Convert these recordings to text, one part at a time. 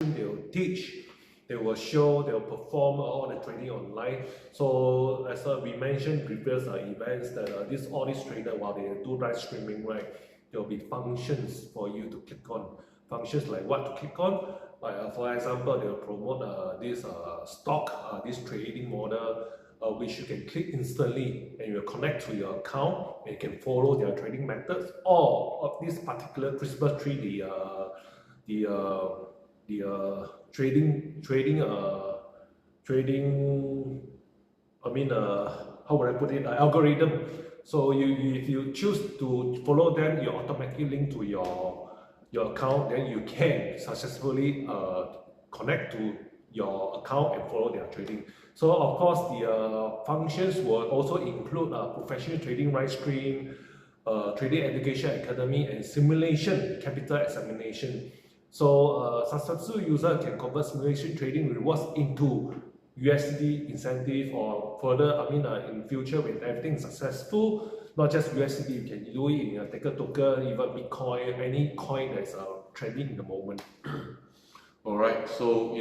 they'll teach, they will show, they'll perform all the training online. So as we mentioned previous events that all these traders, while they do live streaming, right, there'll be functions for you to click on. Functions like what to click on. Like for example, they'll promote this stock, this trading model, which you can click instantly and you'll connect to your account and you can follow their trading methods. Or of this particular Christmas tree, the trading, I mean, how would I put it, algorithm. So if you choose to follow them, you automatically link to your account, then you can successfully connect to your account and follow their trading. So of course, the functions will also include professional trading live stream, trading education academy, and simulation capital examination. So successful user can convert simulation trading rewards into USD incentive, or further, I mean, in future when everything is successful, not just USD, you can do it in take a token, even Bitcoin, any coin that's trending in the moment. All right. So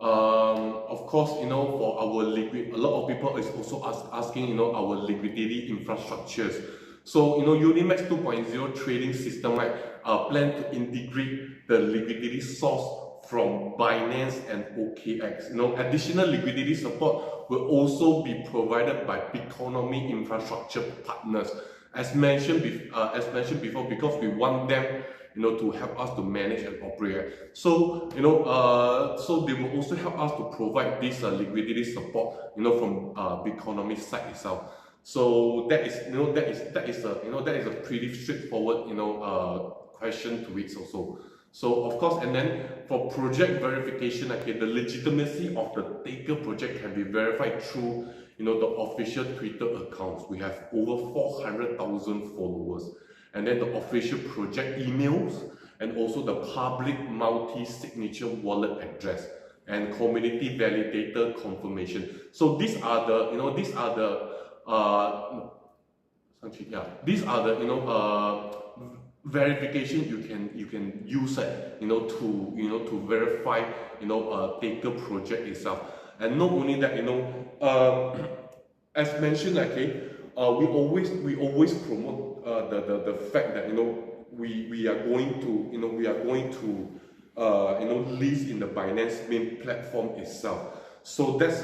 of course, for our liquid, a lot of people is also asking, our liquidity infrastructures. So, Unimax 2.0 trading system, right, plan to integrate the liquidity source from Binance and OKX. Additional liquidity support will also be provided by Bitconomy infrastructure partners. As mentioned before, because we want them, to help us to manage and operate. So, so they will also help us to provide this liquidity support, from Bitconomy side itself. So that is a pretty straightforward, question to it also. So of course, and then for project verification, okay, the legitimacy of the Taker project can be verified through, the official Twitter accounts. We have over 400,000 followers, and then the official project emails, and also the public multi-signature wallet address and community validator confirmation. So these are the, these are the verification you can use it, to verify, Taker project itself. And not only that, as mentioned, okay, we always promote the fact that we are going to list in the Binance main platform itself. So that's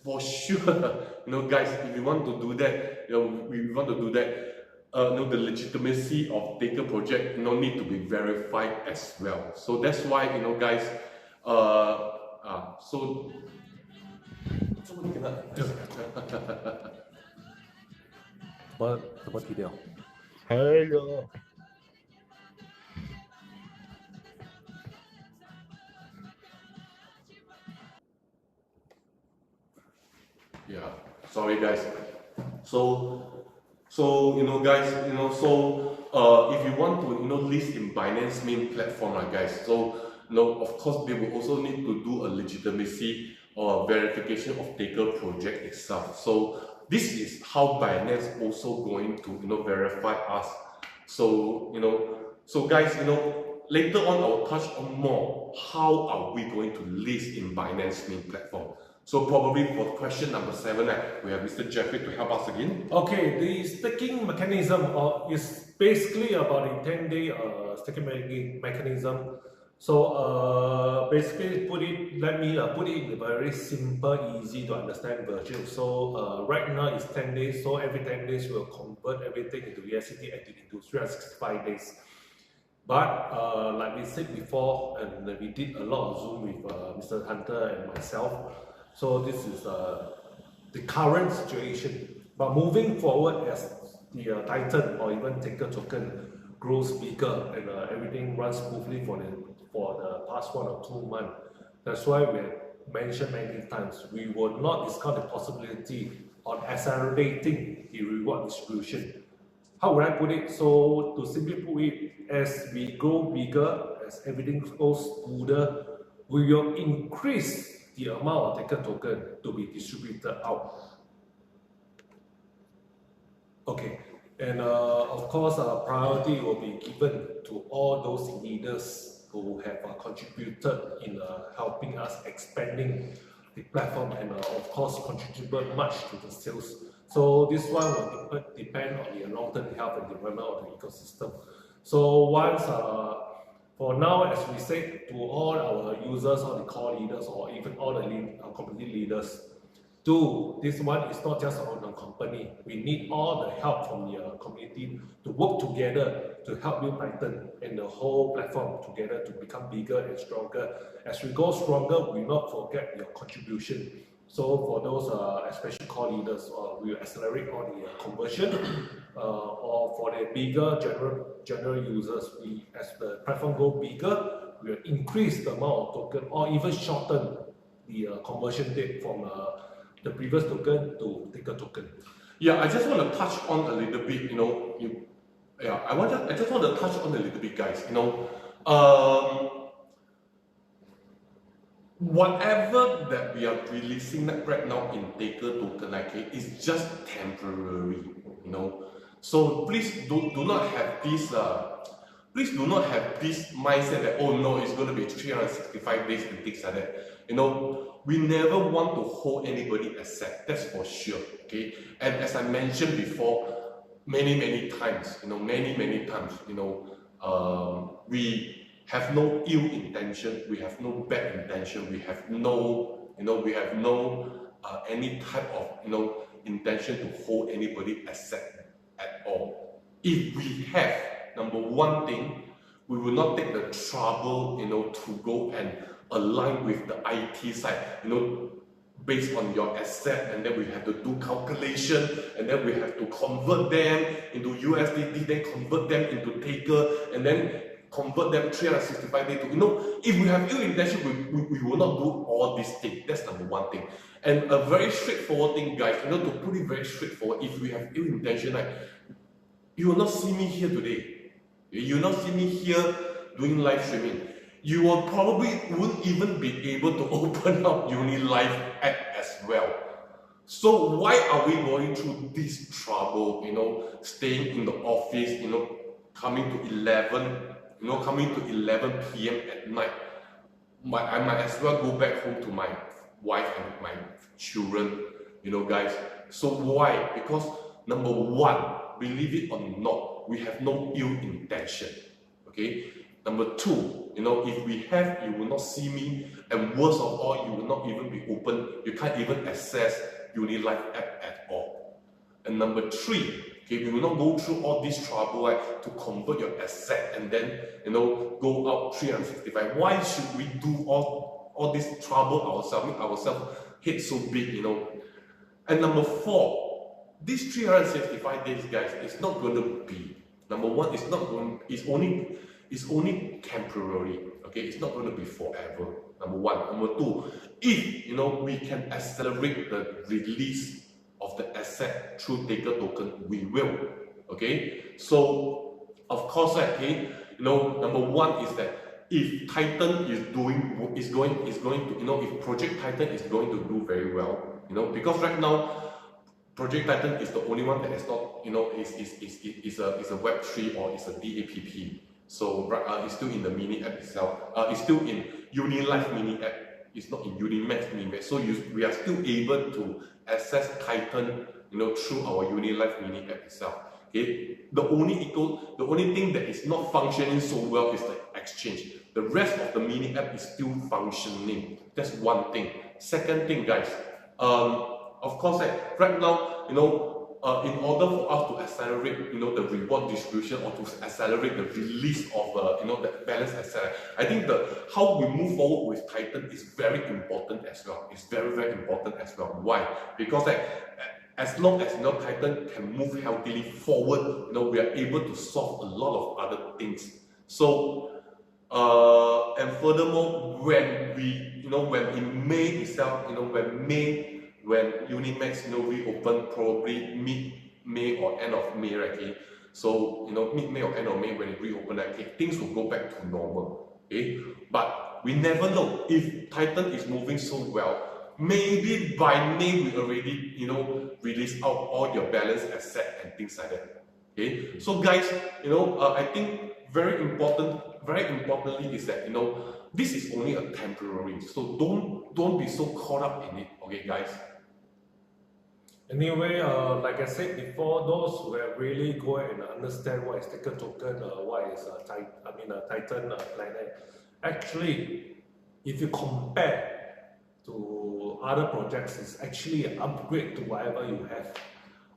for sure. Guys, if you want to do that, we want to do that. The legitimacy of Taker project need to be verified as well. So that's why, guys, so 怎么提掉？ Hello. Yeah, sorry guys. So guys, if you want to list in Binance main platform, right, guys, so of course they will also need to do a legitimacy or verification of Taker project itself. So this is how Binance also going to verify us. So so guys, later on I will touch on more how are we going to list in Binance main platform. So probably for question number 7, we have Mr. Jeffrey to help us again. Okay, the staking mechanism is basically about the 10-day staking mechanism. So basically, let me put it in a very simple, easy to understand version. So right now it's 10 days. So every 10 days we'll convert everything into USDT into 365 days. But like we said before, and we did a lot of Zoom with Mr. Hunter and myself. So this is the current situation. But moving forward, as the Titan or even Taker token grows bigger and everything runs smoothly for the past 1 or 2 months, that's why we have mentioned many times we will not discount the possibility on accelerating the reward distribution. How would I put it? So to simply put it, as we grow bigger, as everything goes smoother, we will increase the amount of Taker token to be distributed out. Okay, and of course, priority will be given to all those leaders who have contributed in helping us expanding the platform and of course contributed much to the sales. So this one will depend on the long-term health and development of the ecosystem. So once, for now, as we said to all our users or the core leaders or even all the community leaders, this one is not just on the company. We need all the help from the community to work together to help build Titan and the whole platform together to become bigger and stronger. As we go stronger, we not forget your contribution. So for those, especially core leaders, we will accelerate all the conversion. Or for the bigger general users, as the platform go bigger, we will increase the amount of token or even shorten the conversion date from the previous token to Ticker token. Yeah, I just want to touch on a little bit, I just want to touch on a little bit, guys, whatever that we are releasing right now in Taker token, is just temporary, So please do not have this, mindset that, oh no, it's going to be 365 days and things like that. We never want to hold anybody asset, that's for sure, okay? And as I mentioned before, many times, we have no ill intention, we have no bad intention, we have no, any type of, intention to hold anybody asset at all. If we have, number one thing, we will not take the trouble, to go and align with the IT side, based on your asset, and then we have to do calculation, and then we have to convert them into USDT, then convert them into Taker, and then convert them 365 days to, if we have ill intention, we will not do all these things. That's number one thing. And a very straightforward thing, guys, to put it very straightforward, if we have ill intention, you will not see me here today. You will not see me here doing live streaming. You will probably won't even be able to open up UniLive app as well. So why are we going through this trouble, staying in the office, coming to 11 p.m. at night? I might as well go back home to my wife and my children, guys. So why? Because number one, believe it or not, we have no ill intention, okay? Number two, if we have, you will not see me, and worst of all, you will not even be open, you can't even access UniLive app at all. And number three, okay, we will not go through all this trouble to convert your asset and then, go out 365. Why should we do all this trouble ourselves, make ourselves head so big, And number four, this 365 days, guys, it's not going to be, number one, it's only temporary, okay? It's not going to be forever, number one. Number two, if, we can accelerate the release of the asset through Taker token, we will, okay? So, of course, okay, number one is that if Titan is going to, if Project Titan is going to do very well, because right now, Project Titan is the only one that is not, is a Web3 or is a DAPP. So it's still in the mini app itself. It's still in UniLive mini app. It's not in UniMax mini app. So we are still able to access Titan, through our UniLive mini app itself. Okay. The only thing that is not functioning so well is the exchange. The rest of the mini app is still functioning. That's one thing. Second thing, guys. Of course, right now, in order for us to accelerate, the reward distribution or to accelerate the release of, the balance asset, I think how we move forward with Titan is very important as well. It's very, very important as well. Why? Because as long as Titan can move healthily forward, we are able to solve a lot of other things. So, and furthermore, when in May itself, when UniMax reopen probably mid-May or end of May, right? Okay? So mid-May or end of May when it reopen, okay, things will go back to normal. Okay, but we never know if Titan is moving so well. Maybe by May we already release out all your balance asset and things like that. Okay, so guys, I think very importantly is that this is only a temporary. So don't be so caught up in it. Okay, guys. Anyway, like I said before, those who have really go and understand what is Ticker token, what is Titan planet. Actually, if you compare to other projects, it's actually an upgrade to whatever you have,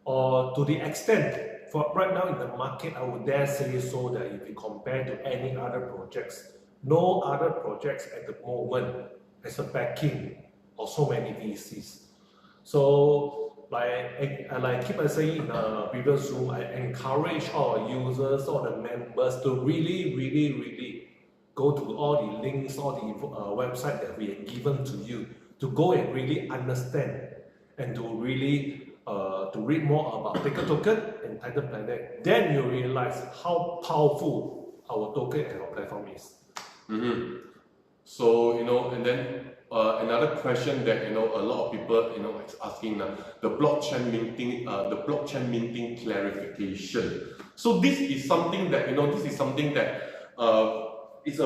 or to the extent. For right now in the market, I would dare say so that if you compare to any other projects, no other projects at the moment has a backing of so many VCs. So, like keep on saying in the previous room, I encourage all our users, all the members to really go to all the links, all the website that we have given to you, to go and really understand and to really to read more about Ticker token and Titan Planet. Then you realize how powerful our token and our platform is. So and then another question that a lot of people is asking the blockchain minting clarification. So this is something that is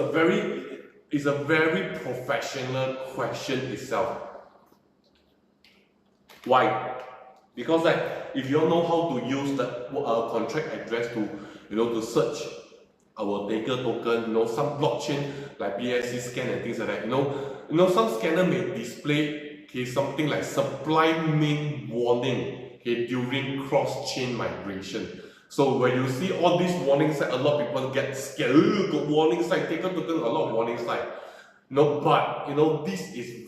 a very professional question itself. Why? Because if you all know how to use the contract address to search our Ticker token, some blockchain like BSC scan and things like that, some scanner may display something like supply main warning during cross-chain migration. So when you see all these warning signs, a lot of people get scared. Got warning sign, Ticker token, a lot of warning sign. But this is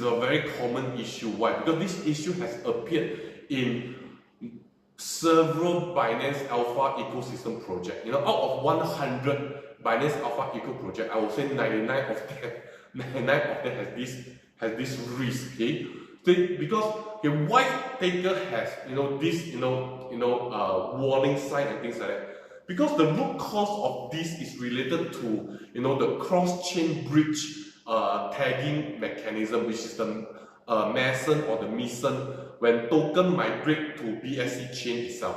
a very common issue. Why? Because this issue has appeared in several Binance Alpha ecosystem projects. Out of 100 Binance Alpha eco project, I would say 99 of them has this risk. Okay, because why Ticker has this warning sign and things like that. Because the root cause of this is related to the cross-chain bridge tagging mechanism, which is the Mason or the Mason when token migrate to BSC chain itself.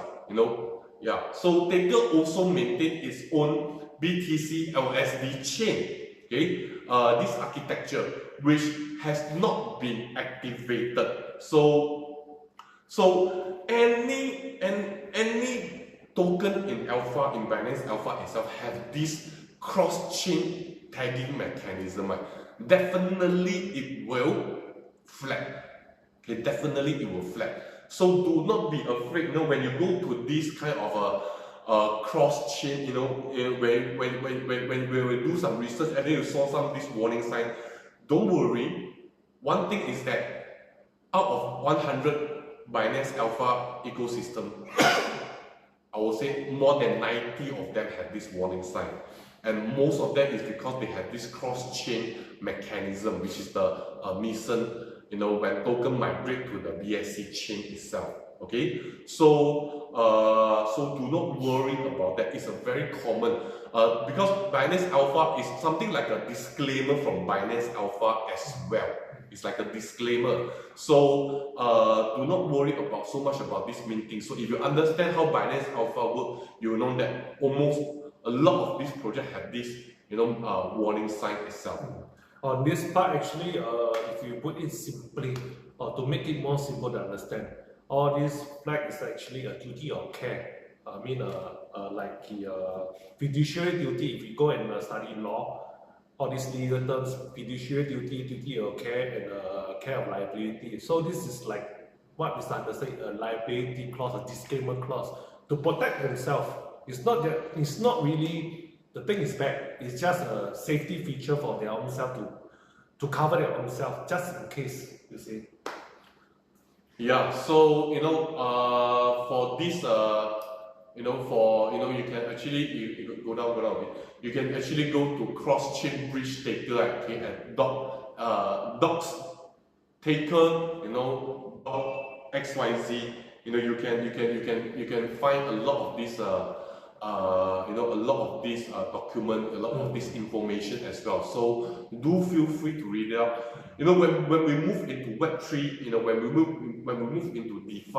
So Ticker also maintain its own BTC LSD chain. Okay, this architecture which has not been activated. So any token in Binance Alpha itself have this cross-chain tagging mechanism. Definitely it will flag. Okay, definitely it will flag. So do not be afraid. When you go to this kind of a cross-chain, when we do some research and then you saw some of these warning signs, don't worry. One thing is that out of 100 Binance Alpha ecosystem, I will say more than 90 of them have this warning sign. And most of them is because they have this cross-chain mechanism, which is the Mason, when token migrate to the BSC chain itself. Okay, so do not worry about that. It's a very common because Binance Alpha is something like a disclaimer from Binance Alpha as well. It's like a disclaimer. So do not worry so much about this minting. So if you understand how Binance Alpha works, you know that almost a lot of these projects have this warning sign itself. On this part, actually, if you put it simply, or to make it more simple to understand, all this flag is actually a duty of care. I mean, like the fiduciary duty. If you go and study law, all these legal terms, fiduciary duty, duty of care, and care of liability. So this is like what is understood a liability clause, a disclaimer clause to protect themselves. It's not really the thing is bad. It's just a safety feature for their own self to cover their own self, just in case, you see. Yeah. So for this you can actually you go down a bit. You can actually go to cross-chain bridge Ticker and docs Ticker dot XYZ. You can find a lot of these a lot of this document, a lot of this information as well. So do feel free to read it out. When we move into Web3, when we move into DeFi,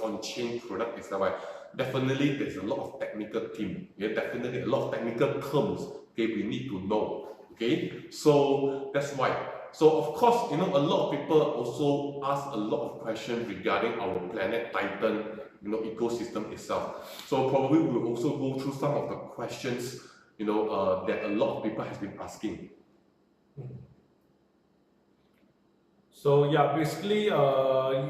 on-chain product itself, right, definitely there's a lot of technical team. Definitely a lot of technical terms. Okay, we need to know. Okay, so that's why. So of course, a lot of people also ask a lot of questions regarding our planet Titan, ecosystem itself. So probably we'll also go through some of the questions, that a lot of people has been asking. So yeah, basically,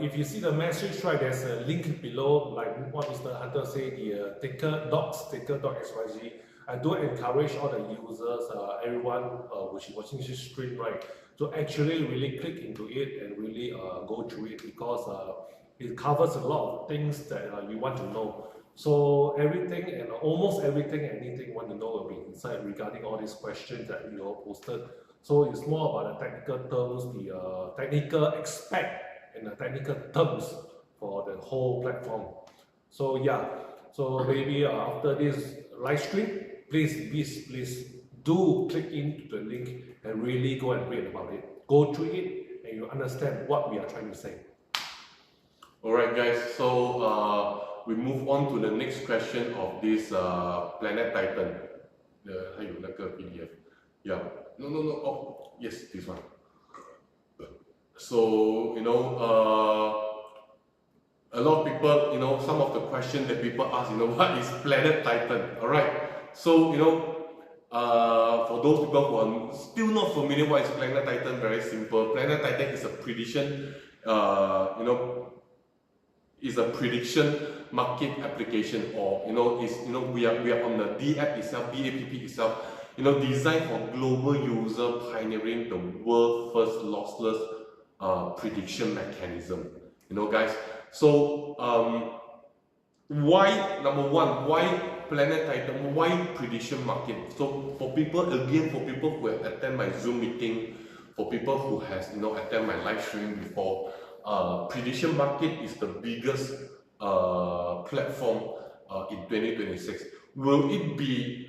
if you see the message, right, there's a link below, like what Mr. Hunter said, the ticker.xyz. I do encourage all the users, everyone which is watching this stream, right, to actually really click into it and really go through it, because it covers a lot of things that you want to know. So everything and almost everything, anything you want to know will be inside regarding all these questions that you all posted. So it's more about the technical terms, the technical aspect and the technical terms for the whole platform. So yeah, so maybe after this live stream, please do click into the link and really go and read about it. Go through it and you understand what we are trying to say. Alright guys, so we move on to the next question of this Planet Titan. 还有那个 PDF. Yeah. No. Oh, yes, this one. So, a lot of people, some of the questions that people ask, what is Planet Titan? Alright. So, for those people who are still not familiar what is Planet Titan, very simple. Planet Titan is a prediction, is a prediction market application, or we are on the D app itself, DApp itself, designed for global user, pioneering the world first lossless prediction mechanism. Guys. So number one, why Planet Titan? Why prediction market? So for people who have attended my Zoom meeting, for people who has attended my live stream before, prediction market is the biggest platform in 2026. Will it be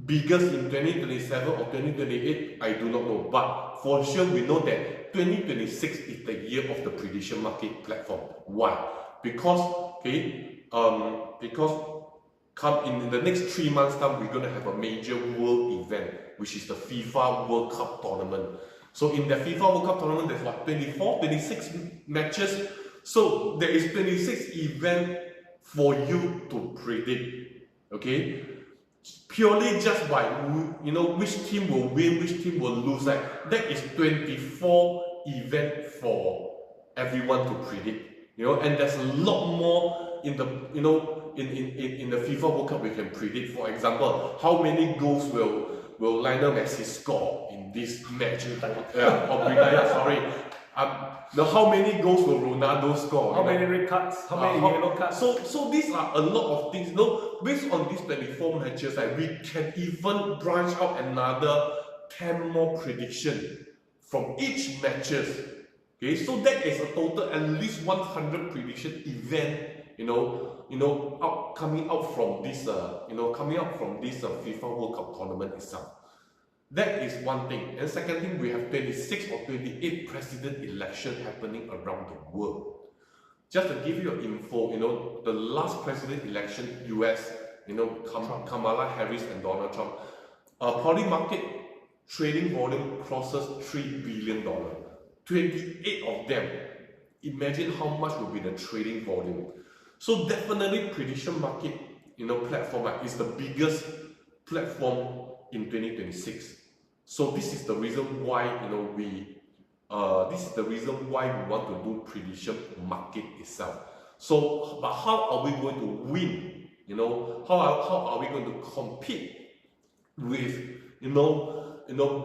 biggest in 2027 or 2028? I do not know, but for sure we know that 2026 is the year of the prediction market platform. Why? Because come in the next 3 months time, we're going to have a major world event, which is the FIFA World Cup tournament. So in the FIFA World Cup tournament, there's what, 26 matches. So there is 26 events for you to predict. Okay, purely just by which team will win, which team will lose. That is 24 events for everyone to predict. And there's a lot more in the in the FIFA World Cup we can predict. For example, how many goals will Lionel Messi score in this match? Sorry. How many goals will Ronaldo score? How many red cards? How many yellow cards? So these are a lot of things. Based on these 24 matches, we can even branch out another 10 more prediction from each matches. Okay, so that is a total at least 100 prediction event. Coming out from this FIFA World Cup tournament itself. That is one thing. And second thing, we have 26 or 28 president election happening around the world. Just to give you an info, the last president election, US, Kamala Harris and Donald Trump, poly market trading volume crosses $3 billion. 28 of them. Imagine how much will be the trading volume. So definitely prediction market, platform is the biggest platform in 2026. So this is the reason why we want to do prediction market itself. So, but how are we going to win? How are we going to compete with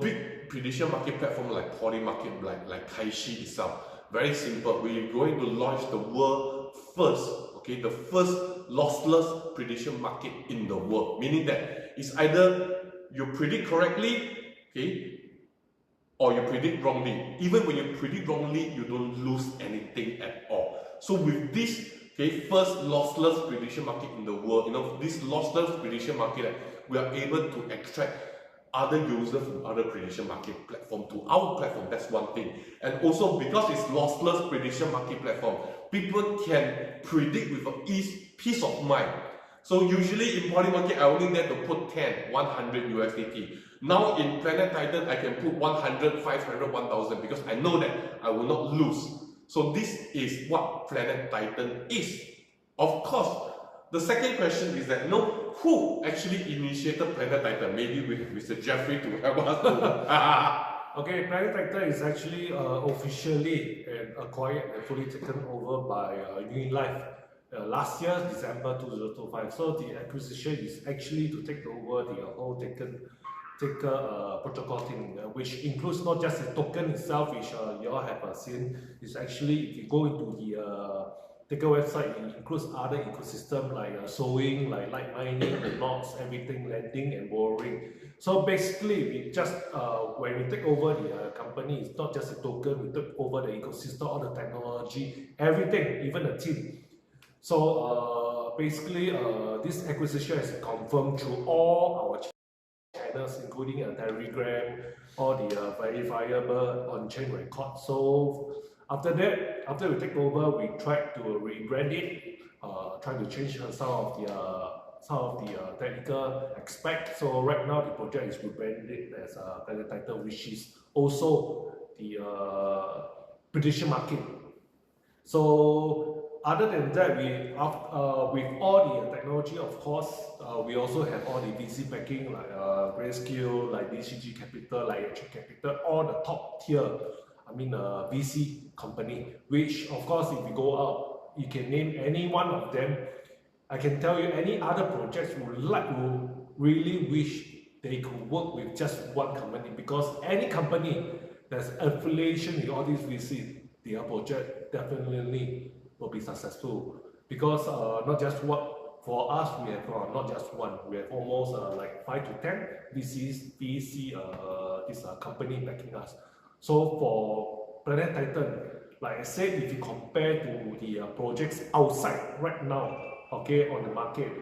big prediction market platform like Polymarket, like Kaishi itself? Very simple. We're going to launch the world first. Okay, the first lossless prediction market in the world, meaning that it's either you predict correctly, okay, or you predict wrongly. Even when you predict wrongly, you don't lose anything at all. So with this Okay, first lossless prediction market in the world. This lossless prediction market, we are able to extract other users from other prediction market platform to our platform. That's one thing. And also because it's lossless prediction market platform, people can predict with a peace of mind. So usually in poly market, I only get to put 10, 100 USDT. Now in Planet Titan, I can put 100, 500, 1000 because I know that I will not lose. So this is what Planet Titan is. Of course, the second question is that who actually initiated Planet Titan? Maybe with Mr. Jeffrey to help us. Okay, Planet Titan is actually officially acquired and fully taken over by UniLive last year, December 2025. So the acquisition is actually to take over the whole taker protocol thing, which includes not just the token itself, which you all have seen. It's actually, if you go into the Taker website, it includes other ecosystem like sowing, like mining, the nodes, everything, lending and borrowing. So basically, we just when we take over the company, it's not just a token. We took over the ecosystem, all the technology, everything, even the team. So basically, this acquisition is confirmed through all our channels, including a Telegram, all the verifiable on-chain record. So after that, after we take over, we tried to rebrand it, try to change some of the technical aspect. So right now the project is rebranded as Planet Titan, which is also the prediction market. So other than that, with all the technology, of course, we also have all the VC backing like Grayscale, like DCG Capital, like HQ Capital, all the top tier, VC company. Which of course, if you go out, you can name any one of them. I can tell you any other projects who really wish they could work with just one company, because any company that's affiliation with all these VC, their project definitely will be successful, because not just what for us, we have not just one, we have almost like 5 to 10 VC this company backing us. So for Planet Titan, like I said, if you compare to the projects outside right now, okay, on the market,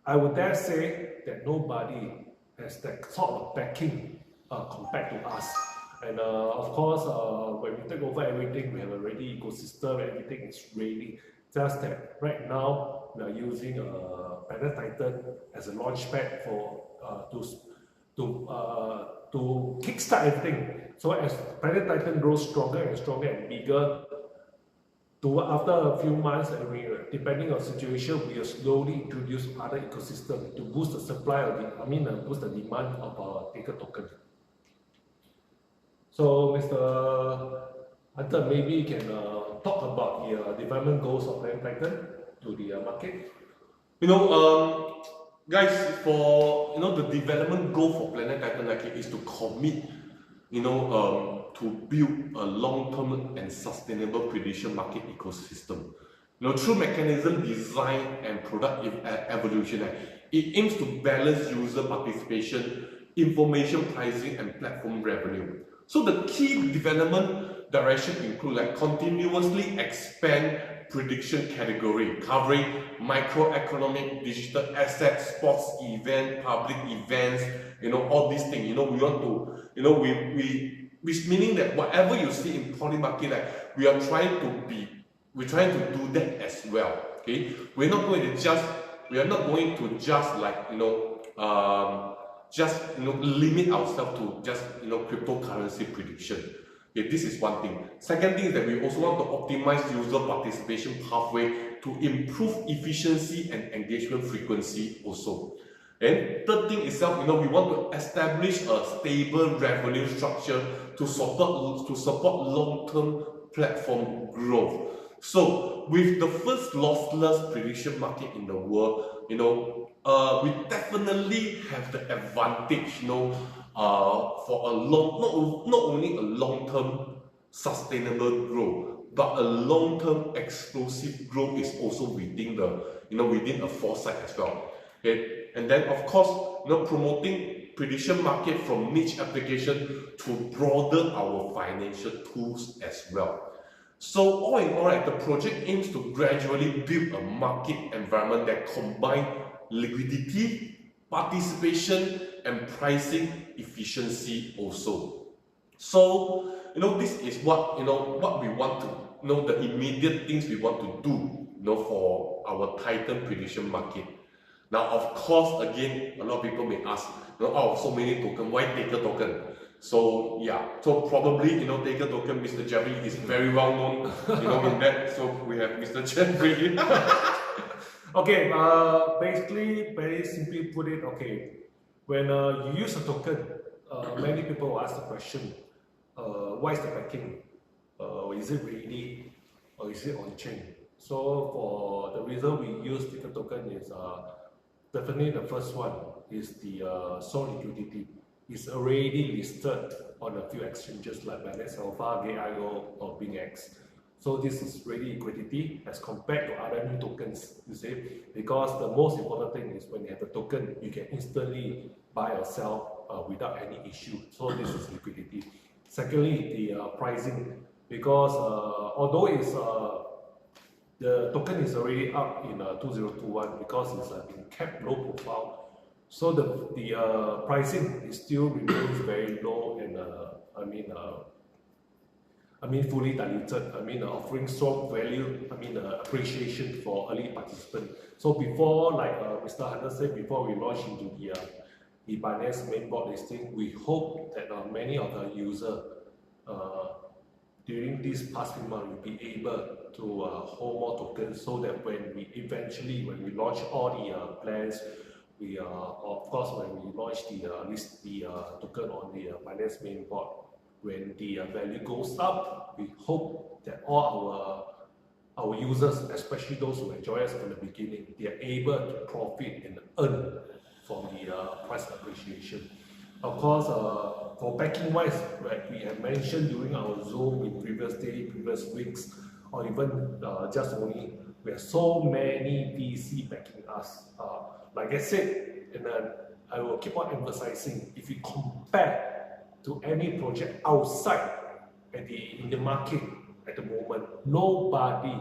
I would dare say that nobody has that sort of backing compared to us. And of course, when we take over everything, we have a ready ecosystem, everything is ready. Just that right now, we are using Planet Titan as a launchpad for to kickstart everything. So as Planet Titan grows stronger and stronger and bigger, after a few months, depending on situation, we will slowly introduce other ecosystem to boost the supply of boost the demand of Taker token. So, Mr. Hunter, maybe you can talk about the development goals of Planet Titan to the market. Guys, for the development goal for Planet Titan is to commit, to build a long-term and sustainable prediction market ecosystem. Through mechanism design and product evolution, it aims to balance user participation, information pricing, and platform revenue. So the key development direction include continuously expand prediction category, covering microeconomic, digital assets, sports event, public events, all these things. We want to, which meaning that whatever you see in poly market, we are trying to do that as well. Okay, we are not going to just limit ourselves to just cryptocurrency prediction. Okay, this is one thing. Second thing is that we also want to optimize user participation pathway to improve efficiency and engagement frequency also. And third thing itself, we want to establish a stable revenue structure to support long-term platform growth. So with the first lossless prediction market in the world, we definitely have the advantage, for not only a long-term sustainable growth, but a long-term explosive growth is also within within a foresight as well. Okay, and then of course, promoting prediction market from niche application to broaden our financial tools as well. So all in all, right, the project aims to gradually build a market environment that combines liquidity, participation, and pricing efficiency also. So, this is what, what we want to, the immediate things we want to do, for our Titan prediction market. Now, of course, again, a lot of people may ask, out of so many tokens, why Taker token? So, yeah, so probably, Taker token, Mr. Jeffrey is very well known, in that. So, we have Mr. Jeffrey. Okay, basically, very simply put it, okay, when you use a token, many people will ask the question, what is the backing? Is it ready or is it on chain? So for the reason we use Taker token is definitely the first one is the sold liquidity. It's already listed on a few exchanges like Binance Alpha, Gate.io or BingX. So this is really liquidity as compared to other new tokens, you see, because the most important thing is when you have a token, you can instantly buy or sell without any issue. So this is liquidity. Secondly, the pricing, because although it's the token is already up in 2021 because it's in capped low profile, so the pricing is still remains very low and fully diluted. Offering strong value. Appreciation for early participant. So before, like Mr. Hunter said, before we launch into the Binance mainboard listing, we hope that many of the users during this past few months will be able to hold more tokens, so that when we launch all the plans, we of course when we launch the token on the Binance mainboard, when the value goes up, we hope that all our users, especially those who enjoy us from the beginning, they are able to profit and earn from the price appreciation. Of course, for backing wise, like we have mentioned during our Zoom in previous weeks, or even just only, we have so many VC backing us. Like I said, and I will keep on emphasizing, if you compare to any project outside in the market at the moment, nobody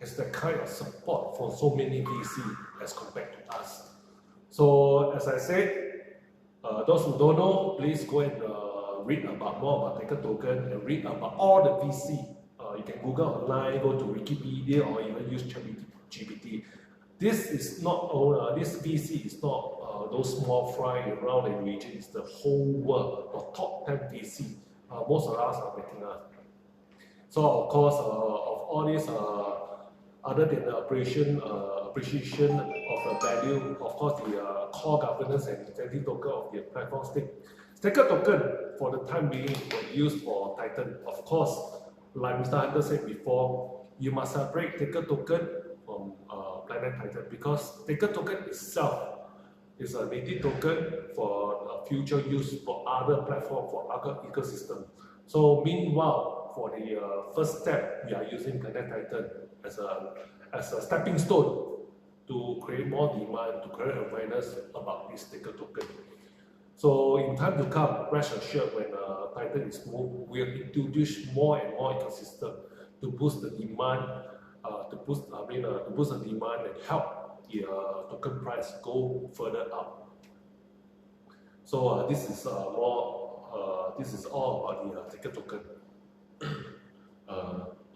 has the kind of support for so many VC as compared to us. So as I said, those who don't know, please go and read more about Taker token and read about all the VC. You can Google online, go to Wikipedia, or even use ChatGPT. This is not this VC is not those small fry around the region. It's the whole world of top 10 VC. Most of us are making up. So of course, of all this, other than the appreciation of the value, of course, the core governance and incentive token of the platform Taker token for the time being will used for Titan. Of course, like Mr. Hunter said before, you must separate Taker token from Planet Titan, because Taker token itself is a native token for future use for other platforms, for other ecosystem. So meanwhile, for the first step, we are using Planet Titan as a stepping stone to create more demand, to create awareness about this Taker token. So in time to come, rest assured, when Titan is moved, we'll introduce more and more ecosystem to boost the demand, to boost the demand and help the token price go further up. So this is all about the Taker token.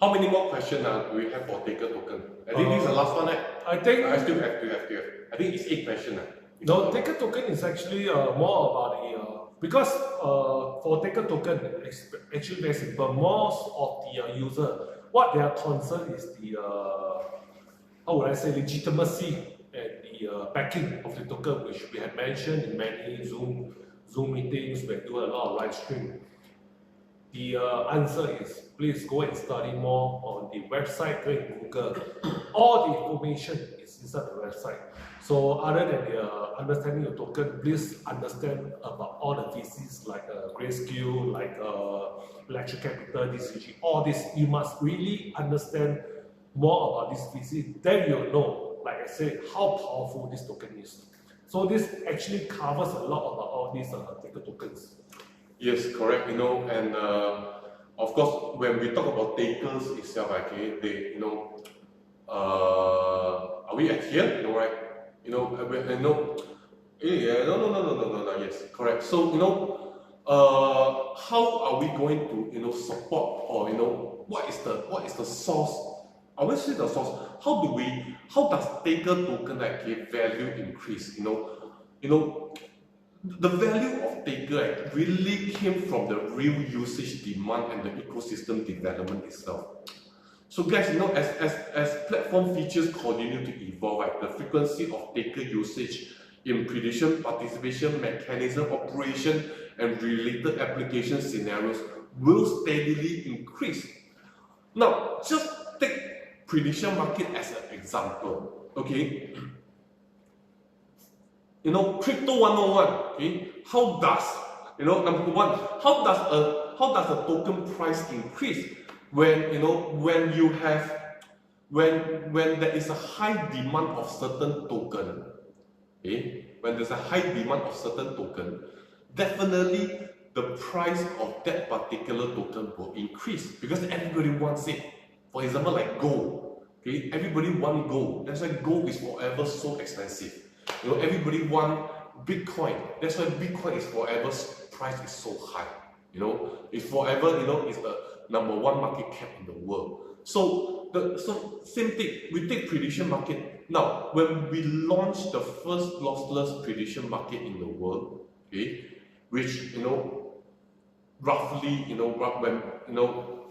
How many more questions do we have for Taker token? I think this is the last one, right? I think I still have to have. I think it's 8 questions. No, Taker token is actually more about because for Taker token, it's actually very simple. Most of the user, what they are concerned is the how would I say, legitimacy and the backing of the token, which we have mentioned in many Zoom meetings. We do a lot of live stream. The answer is, please go and study more on the website, go and Google. All the information is inside the website. So other than the understanding the token, please understand about all the VCs like Grayscale, like Electric Capital, DCG, all this. You must really understand more about this VC. Then you'll know, like I said, how powerful this token is. So this actually covers a lot about all these Taker tokens. Yes, correct. And of course, when we talk about takers itself, okay, they, are we at here? No, right? Yeah, no, yes, correct. So, how are we going to, support, or, what is the source? I will say the source. How does taker token okay, value increase? The value of taker really came from the real usage demand and the ecosystem development itself. So guys, as platform features continue to evolve, the frequency of taker usage in prediction, participation, mechanism, operation, and related application scenarios will steadily increase. Now, just take prediction market as an example, okay? Crypto 101, okay? How does, number one, how does a token price increase when, when there is a high demand of certain token, okay? When there's a high demand of certain token, definitely the price of that particular token will increase because everybody wants it. For example, like gold, okay? Everybody wants gold. That's why gold is forever so expensive. Everybody want Bitcoin. That's why Bitcoin is forever price is so high. It's forever. It's the number one market cap in the world. So same thing. We take prediction market now. When we launched the first lossless prediction market in the world, okay, which roughly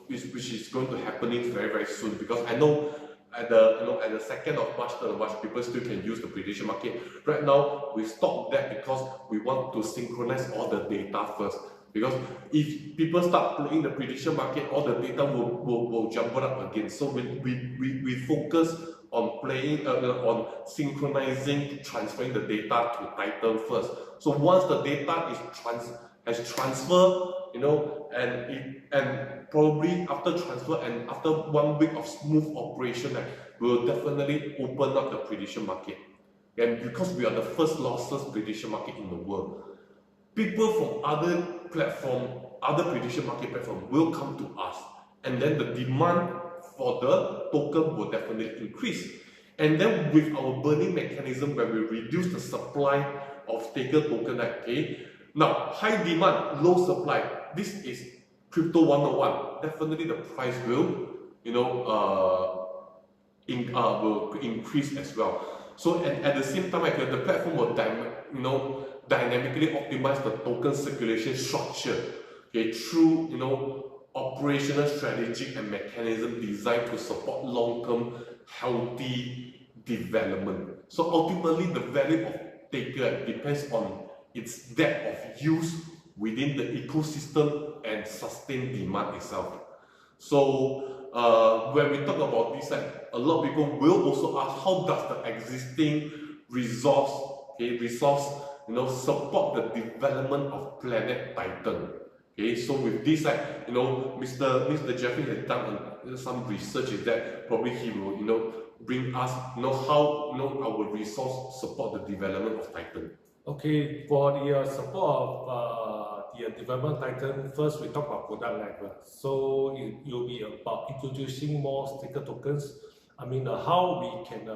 which is going to happening very very soon because I know. At the 2nd of March, 3rd of March, people still can use the prediction market. Right now, we stopped that because we want to synchronize all the data first. Because if people start playing the prediction market, all the data will jumble up again. So we focus on playing on synchronizing, transferring the data to Titan first. So once the data has transferred, and probably after transfer and after 1 week of smooth operation, we'll definitely open up the prediction market. And because we are the first lossless prediction market in the world, people from other prediction market platform will come to us, and then the demand for the token will definitely increase. And then with our burning mechanism, when we reduce the supply of taker token, okay, now high demand, low supply. This is crypto 101. Definitely the price will, will increase as well. So and at the same time, the platform will dynamically optimize the token circulation structure, okay, through operational strategy and mechanism designed to support long-term healthy development. So ultimately, the value of taker depends on its depth of use within the ecosystem and sustained demand itself. So when we talk about this, a lot of people will also ask, how does the existing resource support the development of planet Titan? Okay, so with this, Mr. Jeffrey has done some research. Is that probably he will, bring us, how, our resource support the development of Titan. Okay, for the support of the development Titan, first we talk about product level. So it will be about introducing more sticker tokens. I mean, how we can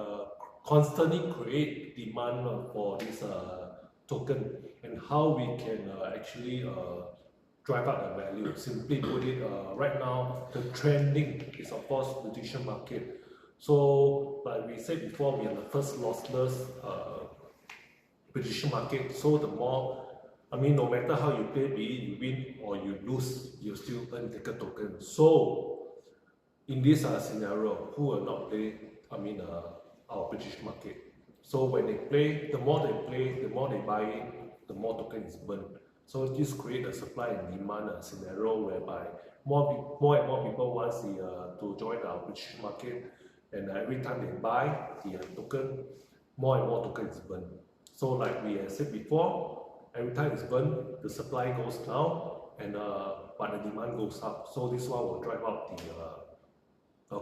constantly create demand for this token, and how we can actually drive up the value. Simply put it, right now the trending is of course prediction market. So like we said before, we are the first lossless prediction market. So the more, no matter how you play, be it you win or you lose, you still earn ticker token. So in this scenario, who will not play? Our prediction market. So when they play, the more they play, the more they buy it, the more token is burned. So this creates a supply and demand scenario whereby more and more people want to join our prediction market, and every time they buy the token, more and more token is burned. So like we have said before, every time it's burned, the supply goes down, and but the demand goes up. So this one will drive up the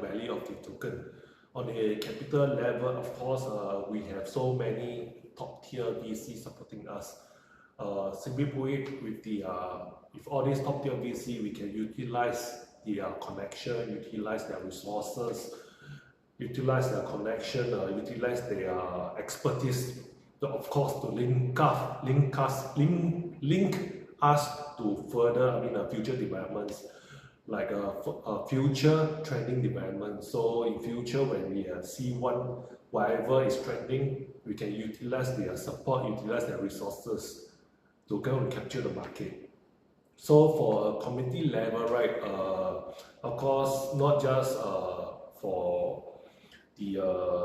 value of the token. On a capital level, of course, we have so many top tier VC supporting us. simply put it, with the with all these top tier VC, we can utilize the connection, utilize their resources, utilize their connection, utilize their expertise, of course, to link us to further, future developments, like future trending development. So in future, when we see whatever is trending, we can utilize their support, utilize their resources to go and capture the market. So for a community level, right, of course, not just for the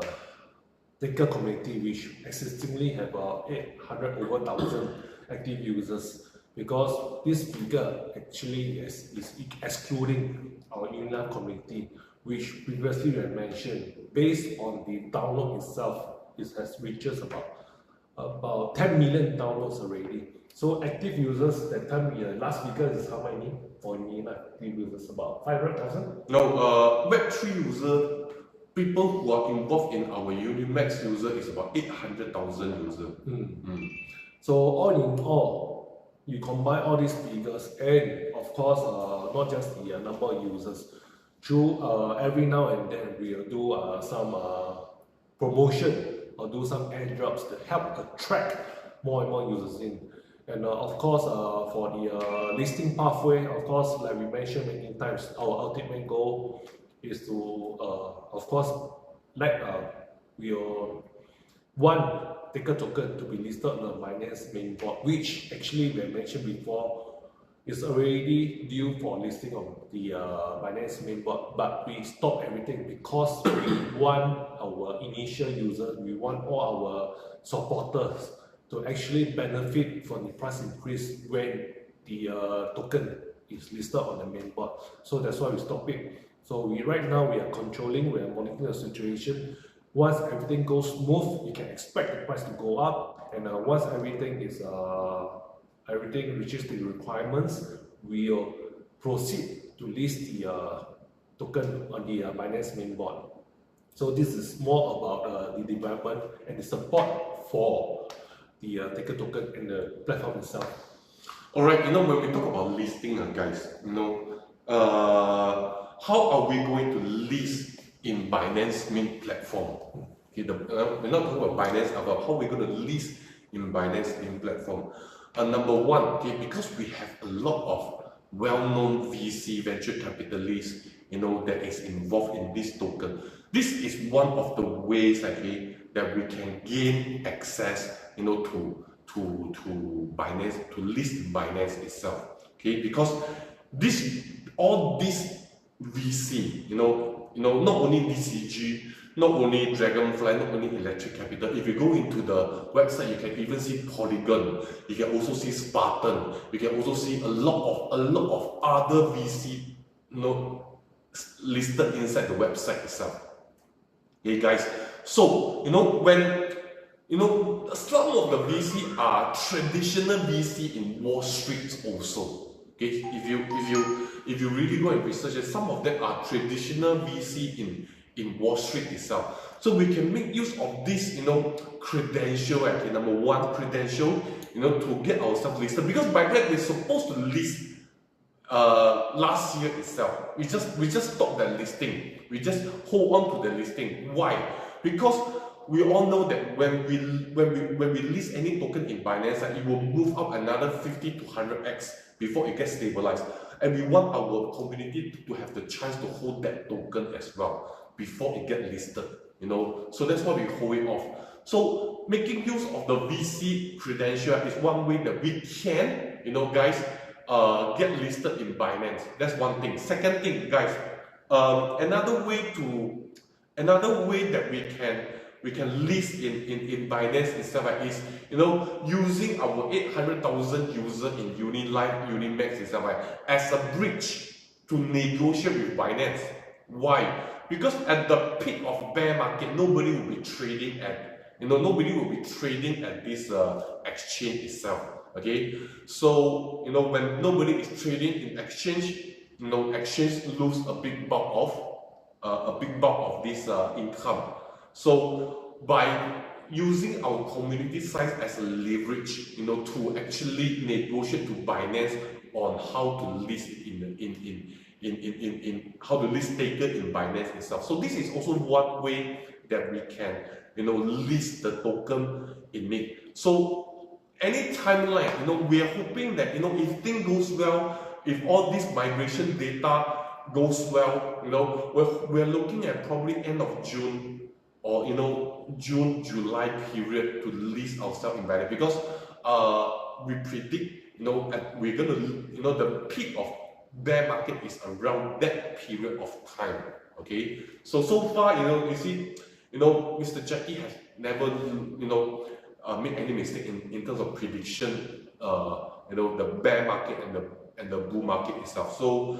Taker community, which existingly have about 800 over 1,000 active users, because this figure actually is excluding our UniLive community, which previously we had mentioned. Based on the download itself, it has reaches about 10 million downloads already. So active users, that time last figure is how many for UniLive active users? About 500,000? No, Web3 user, people who are involved in our UniMax user is about 800,000 users. So all in all, you combine all these figures, and of course, not just the number of users. Through every now and then, we'll do some promotion or do some airdrops to help attract more and more users in. And of course, for the listing pathway, of course, like we mentioned many times, our ultimate goal is to, of course, we'll want Taker token to be listed on the Binance main board, which actually we have mentioned before is already due for listing on the Binance main board, but we stop everything because we want our initial users, we want all our supporters to actually benefit from the price increase when the token is listed on the main board. So that's why we stop it. So right now we are controlling, we are monitoring the situation. Once everything goes smooth, you can expect the price to go up, and once everything reaches the requirements, we'll proceed to list the token on the Binance main board. So this is more about the development and the support for the Taker token and the platform itself. Alright, when we talk about listing, guys, how are we going to list in Binance main platform? Okay, we're not talking about Binance, about how we're going to list in Binance main platform. Number one, okay, because we have a lot of well-known VC venture capitalists, that is involved in this token. This is one of the ways, okay, that we can gain access, to Binance, to list Binance itself. Okay, because all this VC, not only DCG, not only Dragonfly, not only Electric Capital. If you go into the website, you can even see Polygon. You can also see Spartan. You can also see a lot of other VC, listed inside the website itself. Okay, guys. So when some of the VC are traditional VC in Wall Street also. Okay, if you really go and research it, some of them are traditional VC in Wall Street itself. So we can make use of this, credential, okay, number one credential, to get ourselves listed. Because by that we're supposed to list last year itself. We just stop that listing. We just hold on to the listing. Why? Because we all know that when we list any token in Binance, it will move up another 50 to 100x before it gets stabilized. And we want our community to have the chance to hold that token as well before it gets listed. So that's why we hold it off. So making use of the VC credential is one way that we can, guys, get listed in Binance. That's one thing. Second thing, guys, another way that we can list in Binance itself is, using our 800,000 users in UniLive, UniMax itself as a bridge to negotiate with Binance. Why? Because at the peak of bear market, nobody will be trading at, this exchange itself. Okay, so when nobody is trading in exchange, exchange lose a big bulk of this income. So by using our community size as a leverage, you know, to actually negotiate to Binance on how to list in how to list taker in Binance itself. So this is also one way that we can, you know, list the token in it. So any timeline, you know, we are hoping that, you know, if things goes well, if all this migration data goes well, you know, we're looking at probably end of June or, you know, June, July period to list ourselves in Binance, because we predict, you know, we're going to, you know, the peak of bear market is around that period of time. Okay, so far, you know, you see, you know, Mr. Jackie has never, you know, made any mistake in terms of prediction, you know, the bear market and the bull market itself. So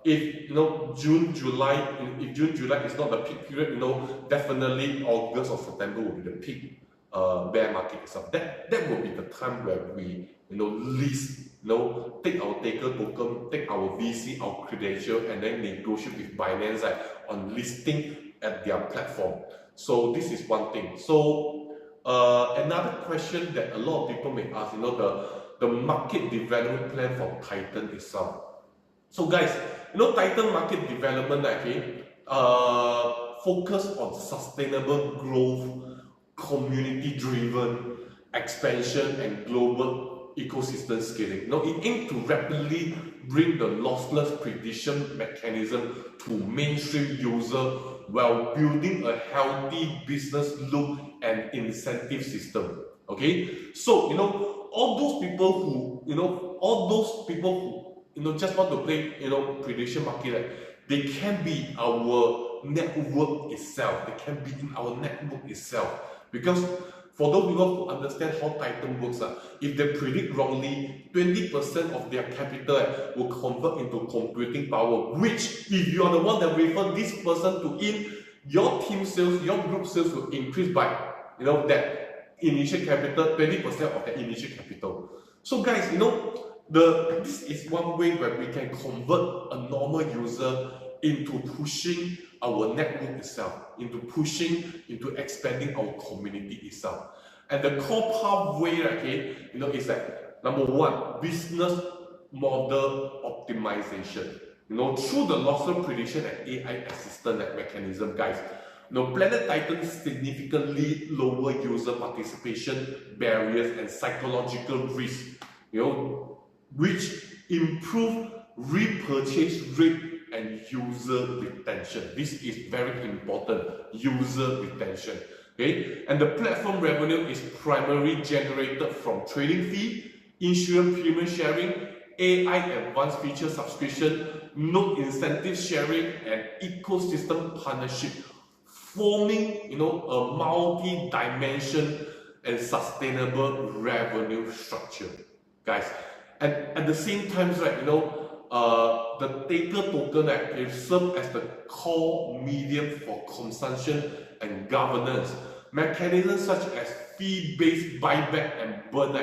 if, you know, June, July, if June, July is not the peak period, you know, definitely August or September will be the peak bear market itself. That will be the time where we, you know, list, you know, take our taker token, take our VC, our credential, and then negotiate with Binance on listing at their platform. So this is one thing. So another question that a lot of people may ask, you know, the market development plan for Titan itself. So guys, you know, Titan market development, okay, focus on sustainable growth, community-driven expansion, and global ecosystem scaling. You know, it aims to rapidly bring the lossless prediction mechanism to mainstream user while building a healthy business loop and incentive system. Okay, so, you know, all those people who, you know, just want to play, you know, prediction market, they can be our network itself. They can be in our network itself. Because for those people who understand how Titan works, if they predict wrongly, 20% of their capital will convert into computing power, which if you are the one that refer this person to in, your team sales, your group sales will increase by, you know, that initial capital, 20% of the initial capital. So guys, you know, this is one way where we can convert a normal user into pushing our network itself, into expanding our community itself. And the core pathway, okay, you know, is that number one, business model optimization. You know, through the lossless prediction and AI assistant mechanism, guys, you know, Planet Titan significantly lower user participation barriers and psychological risk, you know, which improve repurchase rate and user retention. This is very important, user retention. Okay, and the platform revenue is primarily generated from trading fee, insurance premium sharing, AI advanced feature subscription, node incentive sharing, and ecosystem partnership, forming, you know, a multi-dimension and sustainable revenue structure, guys. And at the same time, right, you know, the taker token can serve as the core medium for consumption and governance. Mechanisms such as fee-based buyback and burn,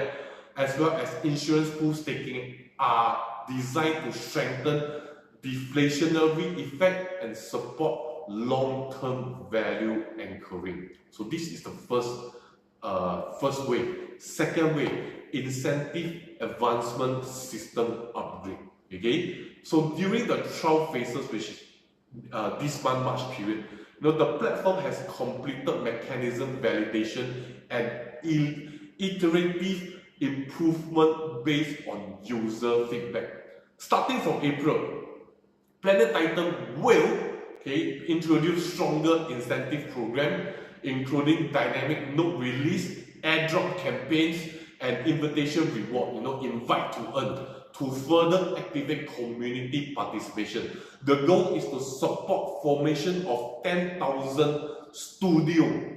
as well as insurance pool staking, are designed to strengthen deflationary effect and support long-term value anchoring. So this is the first way. Second way, incentive advancement system upgrade. Okay, so during the trial phases, which is this month March period, you know, the platform has completed mechanism validation and iterative improvement based on user feedback. Starting from April, Planet Titan will, okay, introduce stronger incentive program, including dynamic node release, airdrop campaigns, and invitation reward, you know, invite to earn, to further activate community participation. The goal is to support formation of 10,000 studio.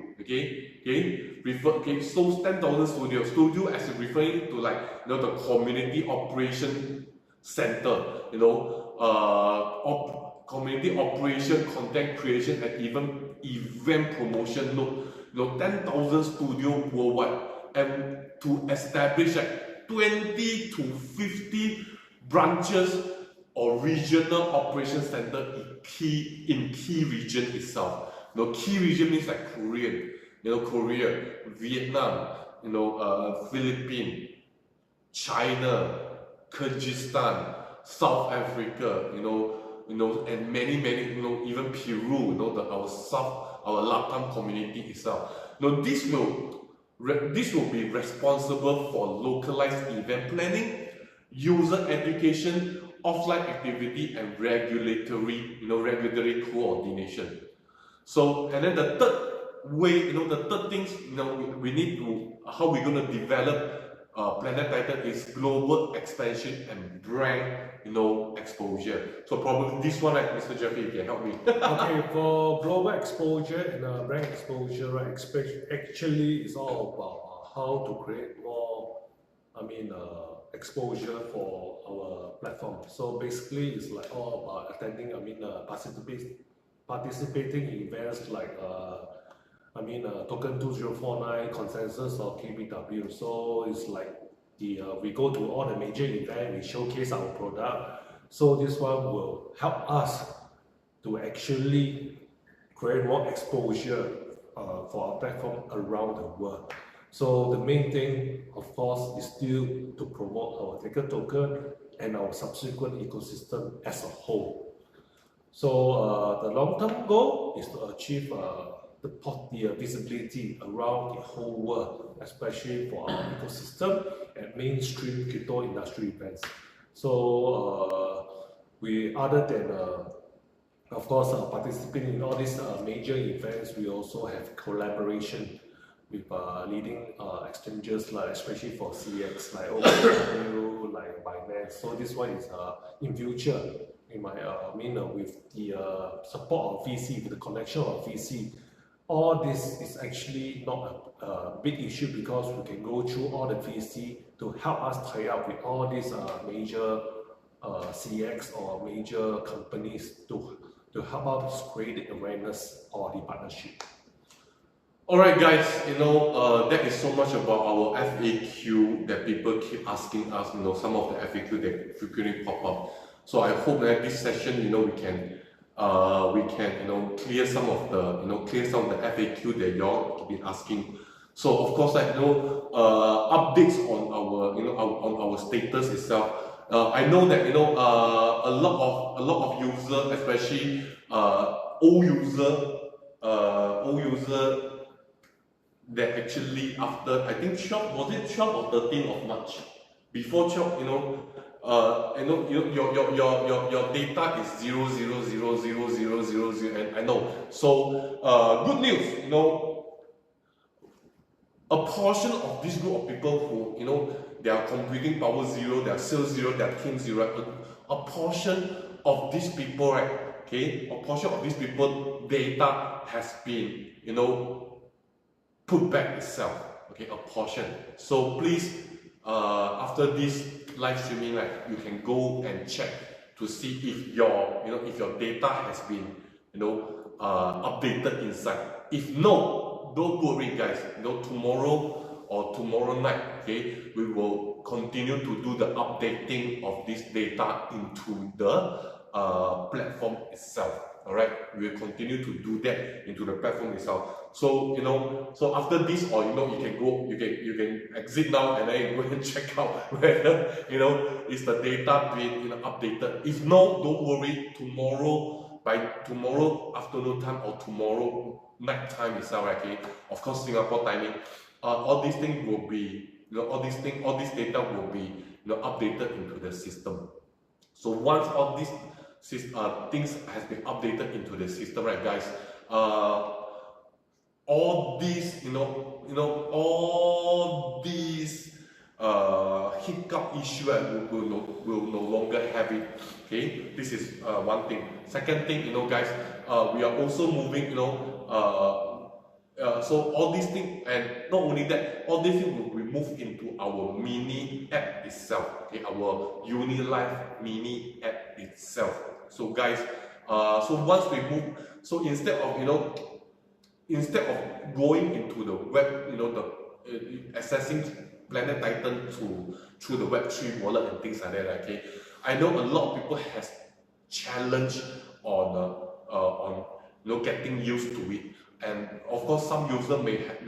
So 10,000 studio as referring to, like, you know, the community operation center, you know, community operation, content creation, and even event promotion node. You know, 10,000 studio worldwide, and to establish like 20 to 50 branches or regional operation center in key region itself. You know, key region means like Korean, Korea, Vietnam, Philippines, China, Kyrgyzstan, South Africa, and many, even Peru, our Latam community itself. This will be responsible for localized event planning, user education, offline activity, and regulatory coordination. So, and then the third way, the third things, we need to, how we're going to develop Planet Titan is global expansion and brand, exposure. So probably this one, right, Mr. Jeffrey, you can help me. Okay, for global exposure and brand exposure, right, actually it's all about how to create more, exposure for our platform. So basically, it's like all about attending, participating in events like Token 2049, Consensus, or KBW. So it's like we go to all the major events, we showcase our product. So this one will help us to actually create more exposure for our platform around the world. So the main thing, of course, is still to promote our Taker token and our subsequent ecosystem as a whole. So the long-term goal is to achieve the visibility around the whole world, especially for our ecosystem and mainstream crypto industry events. So we, other than of course, participating in all these major events, we also have collaboration with leading exchanges, like especially for CX, like OpenW, like Binance. So this one is in future, with the support of VC, with the connection of VC. All this is actually not a big issue because we can go through all the VC to help us tie up with all these major CX or major companies to help us create the awareness or the partnership. Alright guys, that is so much about our FAQ that people keep asking us, some of the FAQ that frequently pop up. So I hope that this session, we can clear some of the FAQ that y'all been asking. So of course, updates on our status itself. I know that a lot of users, especially old user that actually after I think 12, was it 12 or 13 of March? Before 12, your data is 0.0000000, and I know. So good news, a portion of this group of people who they are computing power zero, they are sales zero, they are king zero. A portion of these people, right? Okay, a portion of these people data has been put back itself. Okay, a portion. So please, after this live streaming, you can go and check to see if your data has been updated inside. If no, don't worry guys, tomorrow or tomorrow night, okay, we will continue to do the updating of this data into the platform itself. All right, we will continue to do that into the platform itself. So so after this, or you can exit now and then go and check out whether is the data being updated. If no, don't worry. By tomorrow afternoon time or tomorrow night time itself, okay. Of course, Singapore timing. All these things will be all this data will be updated into the system. So once all these things has been updated into the system, right, guys? All these, all these hiccup issue will no longer have it. Okay, this is one thing. Second thing, guys, we are also moving, so all these things, and not only that, all these things will be moved into our mini app itself. Okay, our UniLive mini app itself. So guys, so once we move, so instead of going into the web, accessing Planet Titan through the Web3 wallet and things like that, okay, I know a lot of people has challenge on getting used to it. And of course, some user may have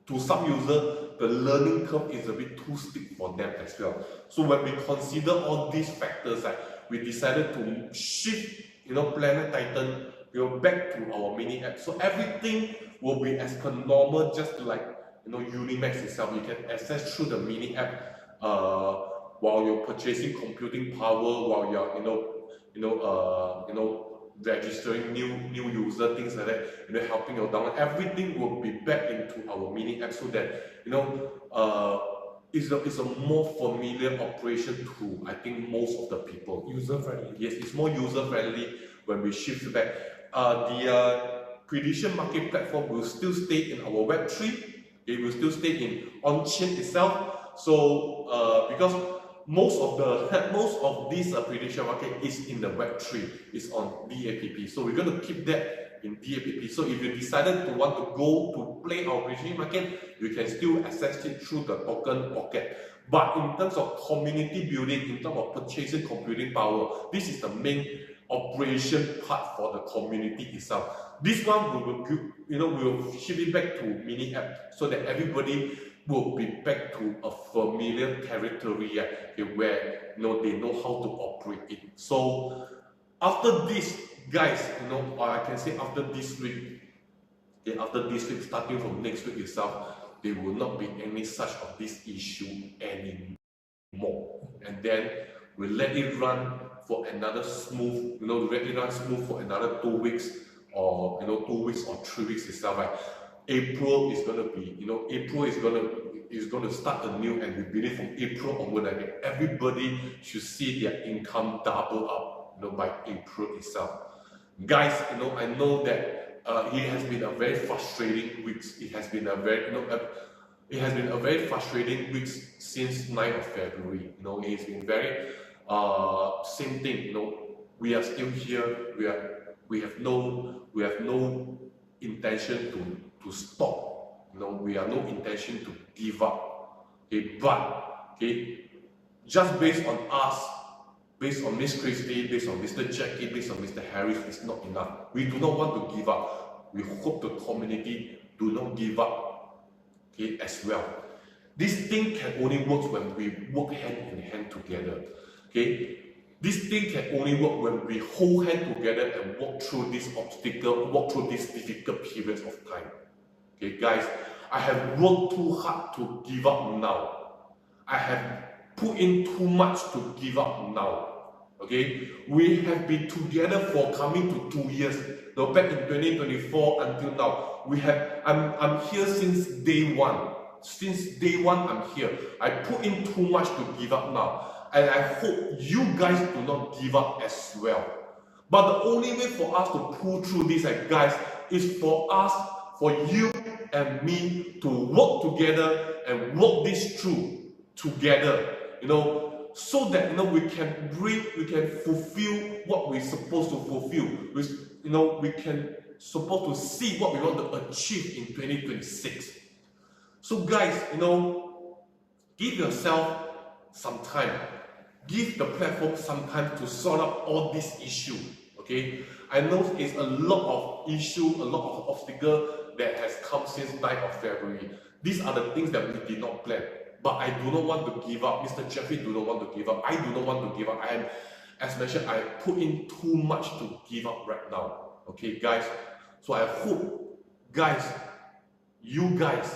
to some user, the learning curve is a bit too steep for them as well. So when we consider all these factors, we decided to shift, Planet Titan, back to our mini app. So everything will be as per normal, just like UniMax itself. You can access through the mini app while you're purchasing computing power, while you're registering new user, things like that, helping your download. Everything will be back into our mini app so that it's a more familiar operation to, I think, most of the people. User friendly. Yes, it's more user friendly when we shift back. The prediction market platform will still stay in our Web3. It will still stay in on-chain itself. So because most of this prediction market is in the Web3, is on DAPP. So we're going to keep that in DAPP. So if you decided to want to go to play our prediction market, you can still access it through the token pocket. But in terms of community building, in terms of purchasing computing power, this is the main operation part for the community itself. This one we'll shift it back to mini app so that everybody will be back to a familiar territory where they know how to operate it. So after this, guys, I can say after this week, starting from next week itself, there will not be any such of this issue anymore. And then we'll let it run for another smooth, let it run smooth for another 2 weeks, or 2 weeks or 3 weeks itself. April is gonna be, April is gonna start anew, and we believe from April onward, everybody should see their income double up, by April itself. Guys, I know that it has been a very frustrating week. It has been a very frustrating week since 9th of February. It's been very same thing. We are still here. We have no intention to stop. We have no intention to give up. But just based on us, based on Miss Christie, based on Mr. Jackie, based on Mr. Harris, it's not enough. We do not want to give up. We hope the community do not give up as well. This thing can only work when we work hand in hand together. This thing can only work when we hold hands together and walk through this obstacle, walk through these difficult periods of time. Guys, I have worked too hard to give up now. I have put in too much to give up now. We have been together for coming to 2 years. Back in 2024 until now, I'm here since day one. Since day one, I'm here. I put in too much to give up now. And I hope you guys do not give up as well. But the only way for us to pull through this, guys, is for you and me to work together and work this through together, so that we can breathe, we can fulfill what we're supposed to fulfill. We can supposed to see what we want to achieve in 2026. So guys, give yourself some time. Give the platform some time to sort out all these issues. I know it's a lot of issues, a lot of obstacles that has come since 9th of February. These are the things that we did not plan. But I do not want to give up. Mr. Jeffrey do not want to give up. I do not want to give up. As mentioned, I put in too much to give up right now. Guys. So I hope, guys, you guys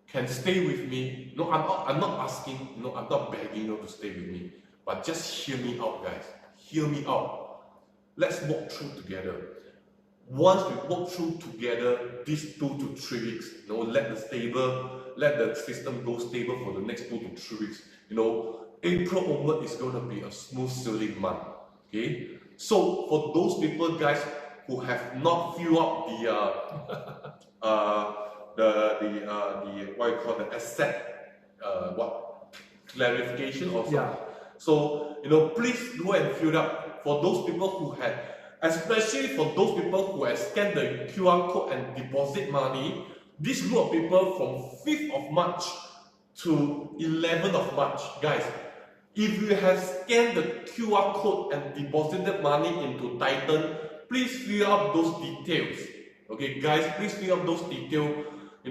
can stay with me. No, I'm not asking, I'm not begging you to stay with me. But just hear me out, guys. Hear me out. Let's walk through together. Once we walk through together these 2 to 3 weeks, let the system go stable for the next 2 to 3 weeks. April onward is going to be a smooth sailing month. So for those people, guys, who have not filled up the asset clarification or something. So please go and fill up. For those people who had, especially for those people who have scanned the QR code and deposit money, this group of people from 5th of March to 11th of March, guys, if you have scanned the QR code and deposited money into Titan, please fill up those details. Okay, guys, please fill up those details. I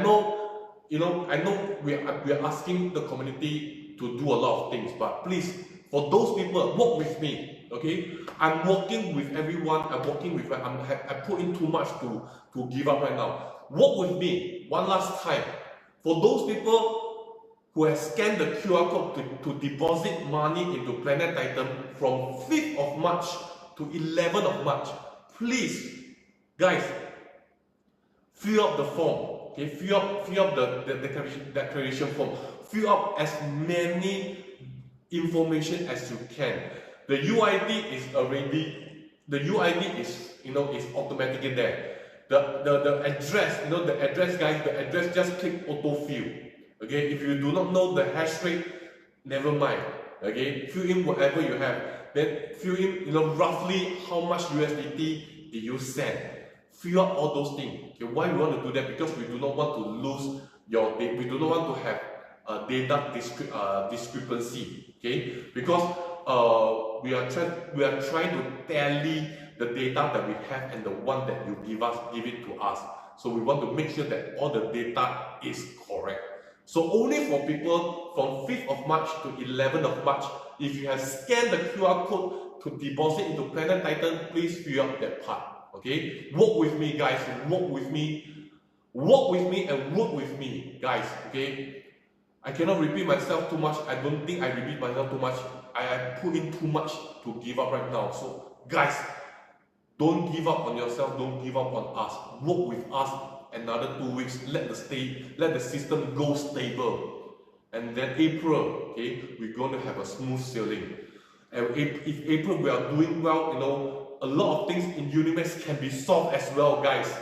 know, we are asking the community to do a lot of things, but please, for those people, work with me. Okay, I'm working with everyone. I'm working with. I put in too much to give up right now. Work with me one last time. For those people who have scanned the QR code to deposit money into Planet Titan from 5th of March to 11th of March, please, guys, fill up the form. Okay, fill up the declaration form. Fill up as many information as you can. The UID is automatically there. The address, the address, guys, the address, just click autofill. Okay, if you do not know the hash rate, never mind. Okay, fill in whatever you have. Then fill in, roughly how much USDT did you send. Fill up all those things. Okay, why we want to do that? Because we do not want to lose your data. We do not want to have data discrepancy. Okay, because we are trying to tally the data that we have and the one that you give it to us. So we want to make sure that all the data is correct. So only for people from 5th of March to 11th of March, if you have scanned the QR code to deposit into Planet Titan, please fill up that part. Okay, work with me, guys. Work with me and work with me, guys. Okay, I cannot repeat myself too much. I don't think I repeat myself too much. I have put in too much to give up right now. So, guys, don't give up on yourself. Don't give up on us. Work with us another 2 weeks. Let the system go stable. And then April, okay, we're going to have a smooth sailing. And if April we are doing well, a lot of things in UniMax can be solved as well, guys.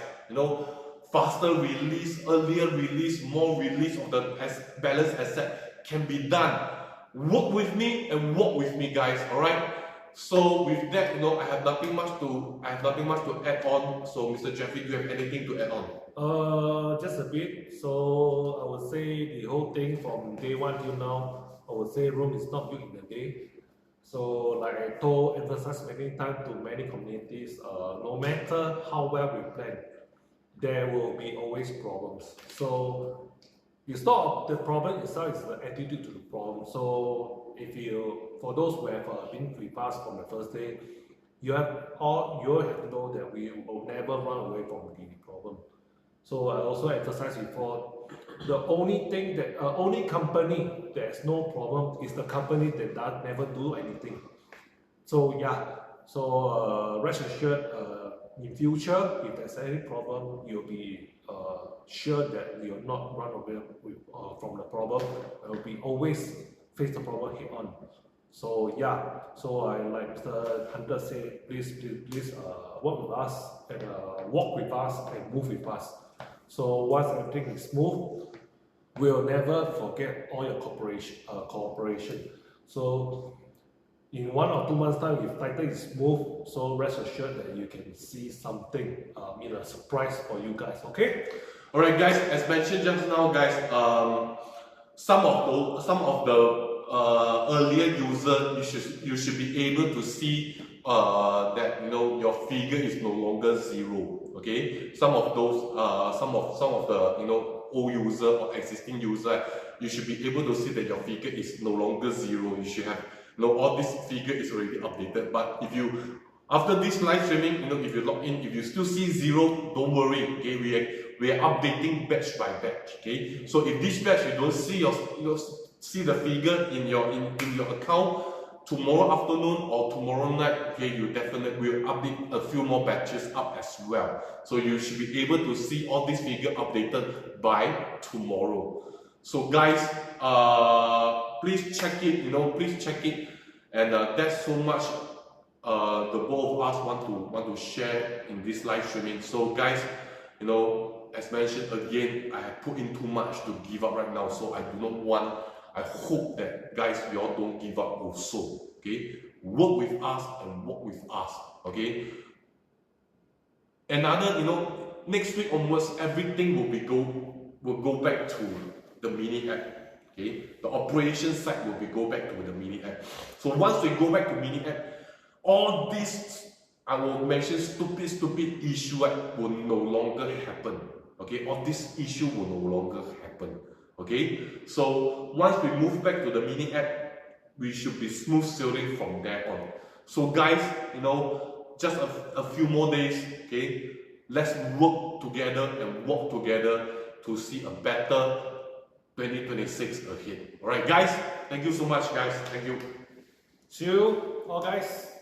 Faster release, earlier release, more release of the balance asset can be done. Work with me and work with me, guys. All right. So with that, I have nothing much to add on. So, Mr. Jeffrey, do you have anything to add on? Just a bit. So I would say the whole thing from day one till now, I would say Rome is not built in a day. So like I emphasized many times to many communities, no matter how well we plan, there will be always problems. So it's not the problem itself, it's the attitude to the problem. So for those who have been with us from the first day, you have to know that we will never run away from the problem. So I also emphasized before, the only company that has no problem is the company that never do anything. So rest assured, in future, if there's any problem, you'll be sure that we will not run away from the problem. We'll be always face the problem head on. So I like Mr. Hunter said, please work with us and walk with us and move with us. So once everything is smooth, we'll never forget all your cooperation. So in 1 or 2 months time, if Titan is smooth, so rest assured that you can see something, a surprise for you guys. Okay. All right, guys. As mentioned just now, guys, some of the earlier users, you should be able to see that your figure is no longer 0. Okay, some of the old user or existing user, you should be able to see that your figure is no longer 0. You should have all this figure is already updated. But if you after this live streaming, if you log in, if you still see 0, don't worry. Okay, we are updating batch by batch. Okay, so if this batch you don't see see the figure in your account tomorrow afternoon or tomorrow night, okay, you definitely will update a few more batches up as well. So you should be able to see all these figures updated by tomorrow. So guys, please check it. Please check it, and that's so much the both of us want to share in this live streaming. So guys, as mentioned again, I have put in too much to give up right now. So I hope that guys, you all don't give up also. Okay, work with us and work with us. Okay. Another, next week onwards, everything will go back to the mini app. Okay, the operation side will go back to the mini app. So once we go back to mini app, all these I will mention stupid issue will no longer happen. Okay, all this issue will no longer happen. Okay, so once we move back to the mini app, we should be smooth sailing from there on. So guys, you know, just a few more days, okay, let's work together and walk together to see a better 2026 ahead. All right, guys, thank you so much, guys. Thank you. See you all, guys.